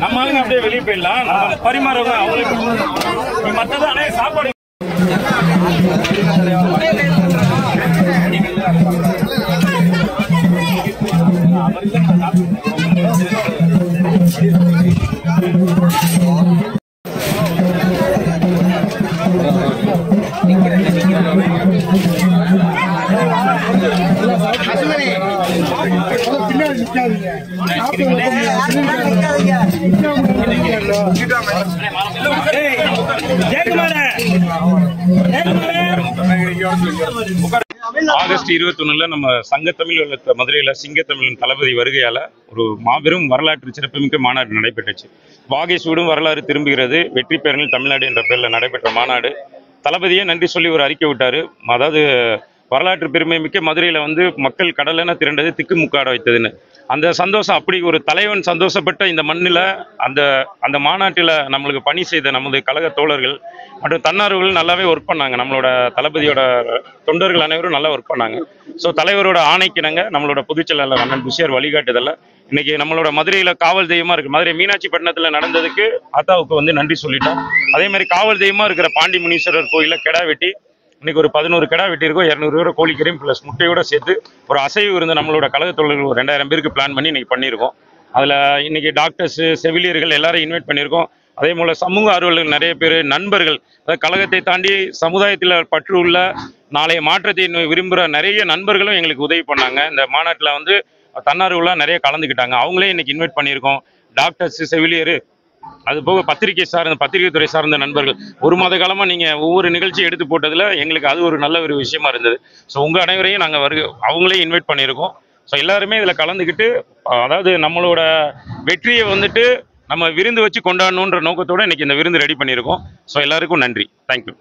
நம்ம அப்படியே வெளியே போயிடலாம். பரிமாறவங்க அவங்களுக்கு மற்றதானே சாப்பாடு ஆகஸ்ட் 21 நம்ம சங்கத்தமிழ் மதுரையில சிங்கத்தமிழின் தளபதி வருகையால ஒரு மாபெரும் வரலாற்று சிறப்புமிக்க மாநாடு நடைபெற்றுச்சு. வாகை சூடும் வரலாறு திரும்புகிறது, வெற்றி பேரணியில் தமிழ்நாடு என்ற பெயரில் நடைபெற்ற மாநாடு. தளபதியே நன்றி சொல்லி ஒரு அறிக்கை விட்டாரு. அதாவது வரலாற்று பெருமை மிக்க மதுரையில மக்கள் கடலென திரண்டது திக்குமுக்காட வைத்ததுன்னு. அந்த சந்தோஷம், அப்படி ஒரு தலைவன் சந்தோஷப்பட்ட இந்த மண்ணில் அந்த மாநாட்டில் நம்மளுக்கு பணி செய்த நமது கழக தோழர்கள் மற்றும் தன்னார்வர்கள் நல்லாவே ஒர்க் பண்ணாங்க. நம்மளோட தளபதியோட தொண்டர்கள் அனைவரும் நல்லா ஒர்க் பண்ணாங்க. ஸோ தலைவரோட ஆணைக்கிணங்க நம்மளோட பொதுச்செயலாளர் அண்ணன் துஷியார் வழிகாட்டுதல்ல இன்னைக்கு நம்மளோட மதுரையில் காவல் தெய்வமாக இருக்குது. மதுரை மீனாட்சிப்பட்டினத்தில் நடந்ததுக்கு ஆத்தாவுக்கு நன்றி சொல்லிட்டோம். அதே மாதிரி காவல் தெய்வமாக இருக்கிற பாண்டி முனீஸ்வரர் கோயிலில் கிடா வெட்டி இன்னைக்கு ஒரு 11 கிடா வெட்டியிருக்கோம். 200 ரூபா கோழிக்கறியும் ப்ளஸ் முட்டையோட சேர்த்து ஒரு அசைவு விருந்து நம்மளோட கழக தொழில்கள் ஒரு 2000 பேருக்கு பிளான் பண்ணி இன்னைக்கு பண்ணியிருக்கோம். அதில் இன்னைக்கு டாக்டர்ஸ், செவிலியர்கள் எல்லாரும் இன்வைட் பண்ணியிருக்கோம். அதே போல் சமூக ஆர்வலர்கள் நிறைய பேர், நண்பர்கள், அதாவது கழகத்தை தாண்டி சமுதாயத்தில் பற்று உள்ள நாளைய மாற்றத்தை விரும்புகிற நிறைய நண்பர்களும் எங்களுக்கு உதவி பண்ணாங்க. இந்த மாநாட்டில் தன்னார்வலாம் நிறைய கலந்துக்கிட்டாங்க. அவங்களே இன்னைக்கு இன்வைட் பண்ணியிருக்கோம். டாக்டர்ஸ், செவிலியர், அது போக பத்திரிகை துறை சார்ந்த நண்பர்கள், ஒரு மாத காலமாக நீங்கள் ஒவ்வொரு நிகழ்ச்சியும் எடுத்து போட்டதில் எங்களுக்கு அது ஒரு நல்ல ஒரு விஷயமா இருந்தது. ஸோ உங்கள் அனைவரையும் நாங்கள் அவங்களே இன்வைட் பண்ணியிருக்கோம். ஸோ எல்லாருமே இதில் கலந்துக்கிட்டு, அதாவது நம்மளோட வெற்றியை நம்ம விருந்து வச்சு கொண்டாடணுன்ற நோக்கத்தோடு இன்னைக்கு இந்த விருந்து ரெடி பண்ணியிருக்கோம். ஸோ எல்லாருக்கும் நன்றி. தேங்க்யூ.